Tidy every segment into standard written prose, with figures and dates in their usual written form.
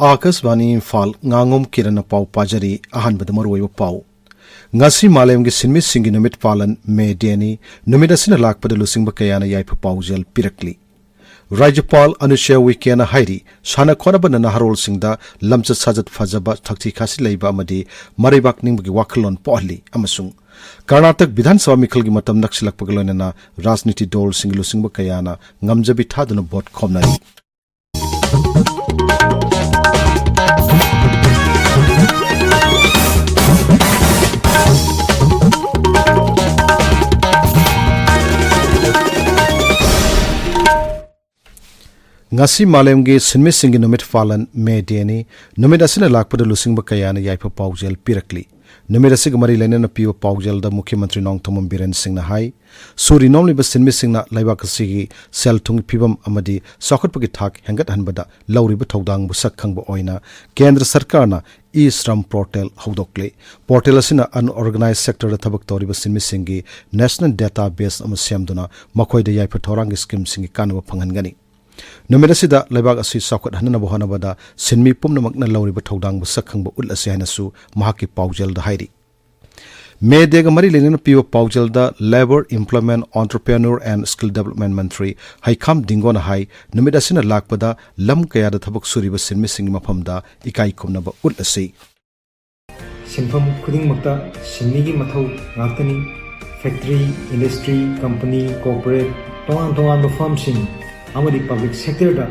Akashvani Imphal Ngangom Kiran pau pajari ahanbada maruoiba pau ngasi malemgi sinmi singi numit palan me deni numit asina lakpada lusingba kayana yaipa paujal pirakli Rajapal Anusha Wikena Hairi Shana Konabana Naharol Singda Lamsa Sajat Fazaba Takti Kasi Leiba Amadi Maribak Nimgi Wakalon Pohli Amasung Karnatak Bidhan Sabha Mikhalgi Matam Naksilak Pagalonana Rasniti Dol Singlu Singba Kayana Ngamjabi Tadana Bot Komnari ngasi malemgi sinmi singi numit falan me deni numit asina lakpada lusingba kayana yaipa paujel pirakli numit asig mari lenena piwa paujel da Mukhyamantri Nongthomam Biren Singna hai suri nomli ba sinmi singna laibak asigi sel thung pibam amadi sokhatpagi thak hengat hanbada lauriba thodang bu sakhangba oina kendra sarkarna e-shram portal haudokle portal asina unorganized sector da thabak toriba sinmi singi national database am siamduna makhoida yaipa thorang scheme singi kanwa phangangani Numerasida Labak Asi Sokat Hanana Bohanabada, Sinmi Pumnamakna Lauriba Todang Sakhangba Ulasanasu, Mahaki Paujel the Heidi. May Degamari Linen Pio Paujel the Labor, Employment, Entrepreneur and Skill Development Mantri, Haikam Dingona Hai, Numidasina Lakpada, Lam Kaya the Tabuk Suriba Sin missing Mapamda, Ikai Kumnaba Ulasi. Sinfam Kuding Makta, Sinigi Matho, Nathani, Factory, Industry, Company, Corporate, Toan the Farm Sing. Amadi public sector da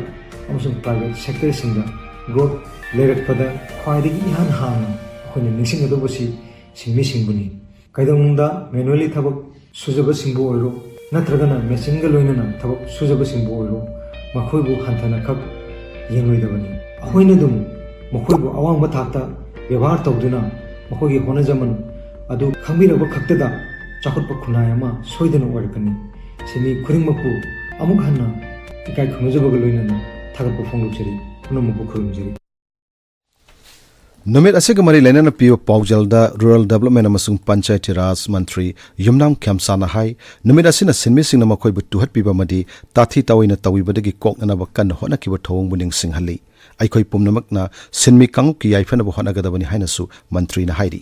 amasung private sector singa growth lerak pada khwaidagi ihan hana khoni ningsing ado bosi singmi singbuni kaidamungda manually thabak sujaba singbu oiro natragana machine ga loinana thabak sujaba singbu oiro makhoibu hanthana khak yengoidabani ahoina dum makhoibu awang ba thakta व्यवहार तौदुना मखोगी होना जमन अदु खंबिरबा खक्तदा चाखुटपा खुनाय ama soidana oirkani simi खुरिंगमपु अमुक हन्ना इकाई खुमजबग लोइनना थागप फोंगलुचरी पुनमको खुरुमजरी Numit asig mari lenana piwa paujal rural development amasung panchayati raj mantri yumnam khyamsana hai numit asina sinmi singna makhoi bu tuhat piba madi tathi tawina tawibadagi koknana bakkan hona kiba thawong buning singhali aikhoi pumnamakna sinmi kangup ki yaifana bu hona gadabani hainasu mantri na hairi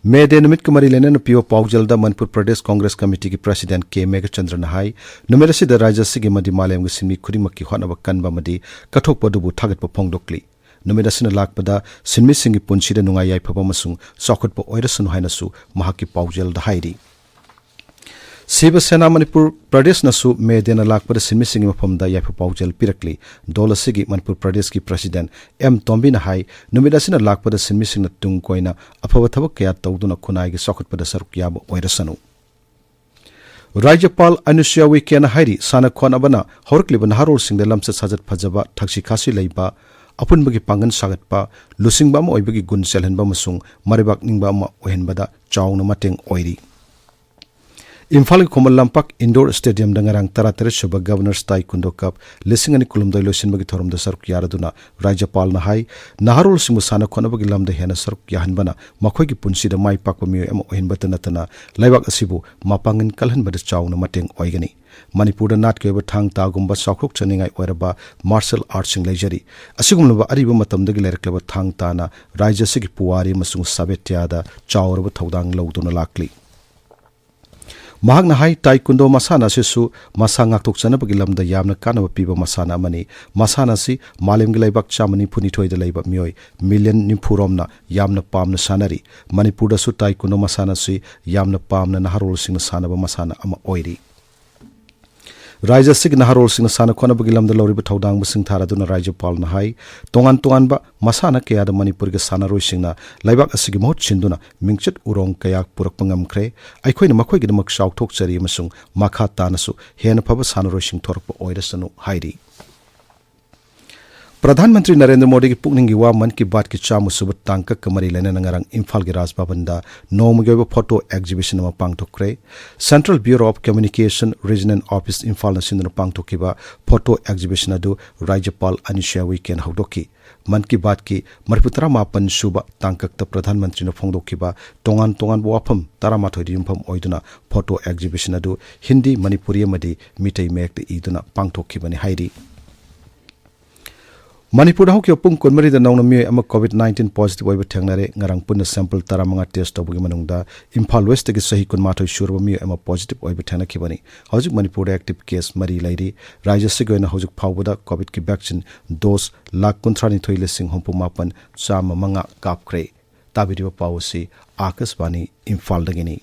May de numit kumari lenana piwa paujal da Manipur Pradesh Congress Committee ki President K. Megachandra Nahai numerasi da Raja Sigi madi malayam sinmi kurimaki hona bakkan ba madi kathok padubu thagat pa phongdokli numerasina lakpada sinmi singi punchida nungai yai phaba masung sokhat pa oirasunu hainasu mahaki paujal da hairi Siva Sena Manipur Pradesh nasu May de na lakpada sinmi singi mafam da yai pha paujal pirakli dola sigi Manipur Pradesh ki President M. Tombi Nahai numerasina lakpada sinmi singna tung koina aphaba thabak kaya tawduna khunai gi sokhat pada saruk yaba oirasanu Rajapal Anusha Wikena Hairi sana khona bana horkliba naharol singda lamsa sajat phajaba thakshi khasi leiba apunbagi pangan sagatpa lusingba ma oibagi gun selhenba masung maribak ningba ma ohenbada chawna mateng oiri Imphal Khomal Lampak Indoor Stadium dangarang taratere shuba Governors Taekwondo Cup lisingani kulumdoi losinbagi thorumda saruk yaraduna Rajapal na hai naharol singu sana khonabagi lamda hena saruk yahanbana makhoigi punsida mai pakpa miyo ema ohenbata natana laibak asibu mapangan kalhanbada chawna mateng oigani Manipur nat ke thang ta gumba sakruk chaningai oiraba martial arts sing leijari asigumlaba ariba matamdagi lereklaba thang ta na raija sigi puwari masung sabetya da chawraba thodang lawduna lakli Mahagna hai taekwondo masana sisu masanga tokchana bagi lamda yamna kanaba piba masana mani masana si malemgi laibak chamani punithoi da laiba mioi million nimpuromna yamna pamna sanari Manipur da su taekwondo masana si yamna pamna naharol sing sanaba masana ama oiri Raja Sig Naharol Sing Sana Kona Bagilam the Lori Todang Sing Taraduna Rajapal Nahai, Tongan ba Masana Kaya the Manipur Sana Roisina, Laibak Asigimot Chinduna, Mingchet Urong Kayak Purakpangam Kre, I queen Makwig the Makshaw Tok Seri Masung, Maka Tanasu, Hen Papa Sana Roising Torpo Oidasano, Heidi. प्रधानमंत्री नरेंद्र मोदी की पुगनिंगी वा मन की बात की चामु सुबत तांका कमरी लेने नंगरंग इम्फाल के राजभवनदा नोमगेब फोटो एग्जीबिशन मा पांगथोक्रे central bureau of communication regional office Imphal नसिंदन पांगथोकिबा फोटो एग्जीबिशन अदु राज्यपाल अनिशा वीकेन हौदोकी मन की बात की मरपुतरा मापन सुबा तांकक प्रधानमंत्री न फोंगदोकिबा तोंगान तोंगान वाफम तारामाथोय युमफम ओइदुना फोटो एग्जीबिशन अदु हिंदी मणिपुरी मदि मिटै make इदुना पांगथोकिबनि हाइरी Manipur hau ke pung konmari da nong mi ama COVID-19 positive oi bethangnare ngarang punna sample taramanga test obgi manungda Imphal West ge sahi kun mathoi shurba mi ama positive oi bethana khibani hojik Manipur active case mari lairi rajya sigoina hojik phawbada COVID ki vaccine dose lakh 13 lesing hompu mapan chama manga kapkre tabiriba pawsi Akasbani Imphal dagini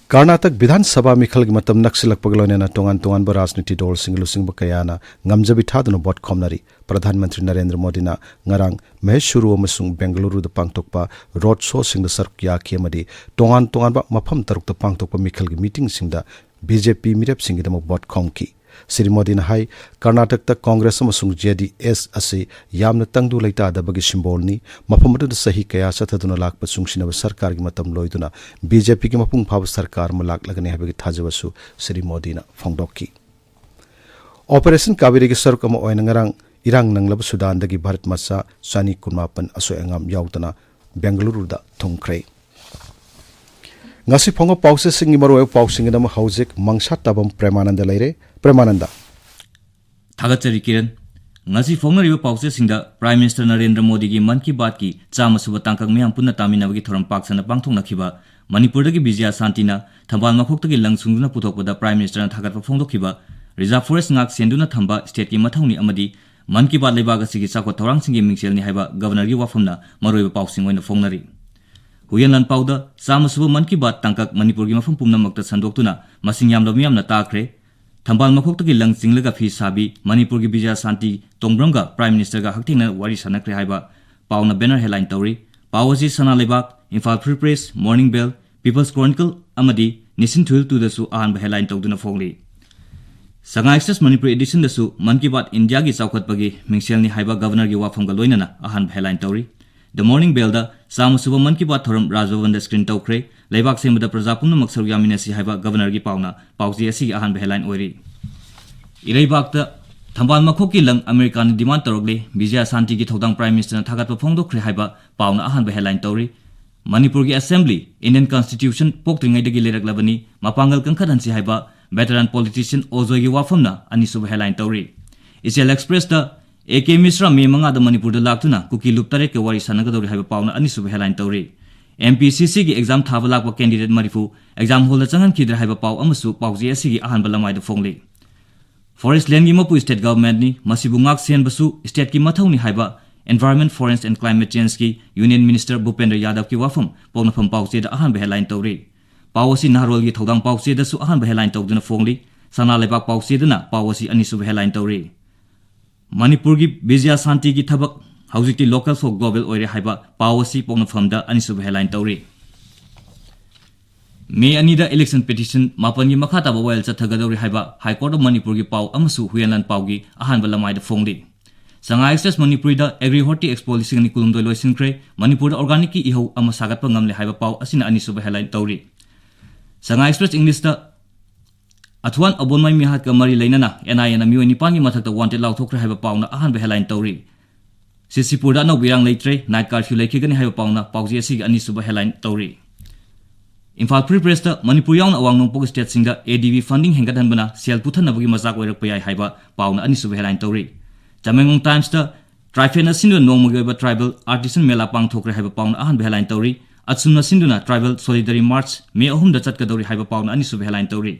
Karnataka Vidhan Sabha Mikhal gi matam naksilak paglonena tongan tongan ba rajniti dol singlusing ba kayana ngamjabi thadunu bot khomnari Pradhan Mantri Narendra Modi na ngarang Maheshuru amasung Bengaluru da pangtokpa road show sing da sark ya khemadi tongan tongan ba mafam taruk da pangtokpa Mikhal gi meeting sing da BJP mirep sing da bot khomki Sri Modi na hai Karnataka ta Congress amasung JDS ase yamna tangdu laita da bagi symbol ni mafam da sahi kaya sathaduna lak pa sungsina ba sarkar gi matam loiduna BJP ki mapung phab sarkar ma lak lagane habagi thajawasu Sri Modi na phongdokki Operation Kaveri gi sark ama oina ngarang irang nanglab Sudan dagi Bharat masa sani kunmapan aso engam yautana Bengaluru da thongkre ngasi phongo pause singi maro pausing dam haujek mangsa tabam Premanda laire Premanda Thagachari Kiran ngasi phongo riba pause singda Prime Minister Narendra Modi gi Man Ki Baat ki chama suba tangkak miyam punna tamina bagi thoram paksana pangthong nakhiba Manipur dagi Bijaya Santina thambal makhok tagi langsungduna puthokpada Prime Minister na thagat phongdokhiba Reserve Forest ngak senduna thamba state ki mathongni amadi Man Ki Baat leibaga sigi sakwa thorang singi mingselni haiba governor gi wafamna maroiba pausing oina phongnari Huyan lan pauda sama suba Man Ki Baat tangkak Manipur gi mafam pumnamakta sandoktuna masing yamlo miyamna takre thambal makhok tagi langsinglaga fi sabi Manipur gi Bijaya Santi tongbramga Prime Minister ga hakthingna wari sanakre haiba pauna banner headline tawri Pawasi Sana Lebak Imphal Free Press Morning Bell People's Chronicle amadi Nisin Thul tu dasu ahanba headline tawduna phongli Sanga Express Manipur edition dasu Man Ki Baat India gi saukhatpagi mingselni haiba governor gi wafamga loinana ahanba headline tawri The Morning Bell da Sama Suba Man Ki Baat thoram Rajbhavan da screen tawkre Leibak semada Prajapumna maksaru yaminasi haiba governor gi pauna pausi asi ahanba headline oiri Ireibak da thambal makhok ki lang American demand tawrokle Bijaya Santi gi thodang Prime Minister na thagatpa phongdokre haiba pauna ahanba headline tawri Manipur gi Assembly Indian Constitution poktringai dagi leraklabani mapangal kangkhadansi haiba veteran politician Ozoi gi wafamna anisuba headline tawri Isial Express da AK Misra me manga da Manipur da laktuna kuki lup tare ke wari sanagadori haiba pauna anisuba headline tawri MPCC gi exam thaba lakwa candidate marifu exam hall da changan khidra haiba pau amasu pauji asi gi ahanba lamai da phongli Forest land gi mapu state government ni masibu ngak sen basu state ki mathau ni haiba Environment Forest and Climate Change ki Union Minister Bhupendra Yadav ki wafam paunafam pauche da ahanba headline tawri pawasi nahrol gi thodang pauche da su ahanba headline tawduna phongli sana lebak pauche dana pawasi anisuba headline tawri Manipur gi Bijaya Santi gi thabak haujikti local for global oire haiba pawasi paunafam da anisuba headline tawri May anida election petition mapan gi makhata ba wail chathagadori haiba High Court of Manipur gi paw amasu huyanlan paw gi ahanba lamai da phongli Sanga Express Manipur da Agri Horti Expo lising ni kulum doi loisinkre Manipur da organic ki iho ama sagat pa ngamle haiba paw asina anisuba headline tawri Sanga Express English da Athuan abonmai mi hat ka mari leinana NIA na mioi nipan gi mathak da wanted law thokre haiba paw na ahan ba headline tawri Sisipur da no birang leitre night curfew leikigani haiba paw na pawji asi anisuba headline tawri Imphal Free Press da Manipur yawn awang nongpok state sing da ADB funding hengadan bana sel puthan nabagi mazak oirak payai haiba paw na anisuba headline tawri Jamengong Times da Trifena Sindu Nongmogoiba Tribal Artisan Mela Pang Thokre Haiba Pawn Ahan Headline Tawri Atsumna Sinduna Tribal Solidarity March May Ahum da Chatkadori Haiba Pawn Anisu Headline Tawri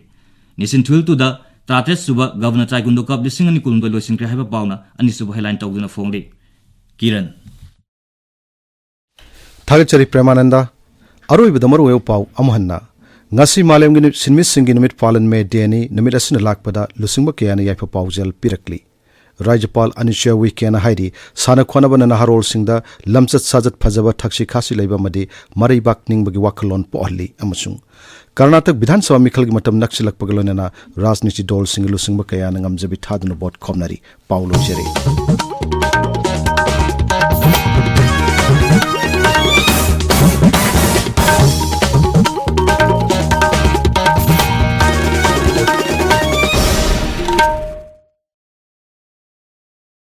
Nisin Thul tu da Trates Suba Governor Chaigundo Cup Lisingani Kulumdo Losinkre Haiba Pawn Anisu Headline Tawduna Phongli Kiran Thagachari Premanda Aroi bidamaru eu pau amhanna ngasi malem gi sinmis singi numit palan me deni numit asina lakpada lusingba kiyana yaifa paujal pirakli Rajapal Anisha Weekend Haidi Sana Kwanabana Naharol Singda Lamsat Sajat Fajaba Takshi Kasi Laiba Madi Marai Bakning Bagi Wakalon Pohli Amasung Karnataka Vidhan Sabha Mikhal gi matam naksilak pagalonena Rajniti Dol Singilu Singba Kaya Nangam Jabi Thaduna Bot Komnari Paulo Jere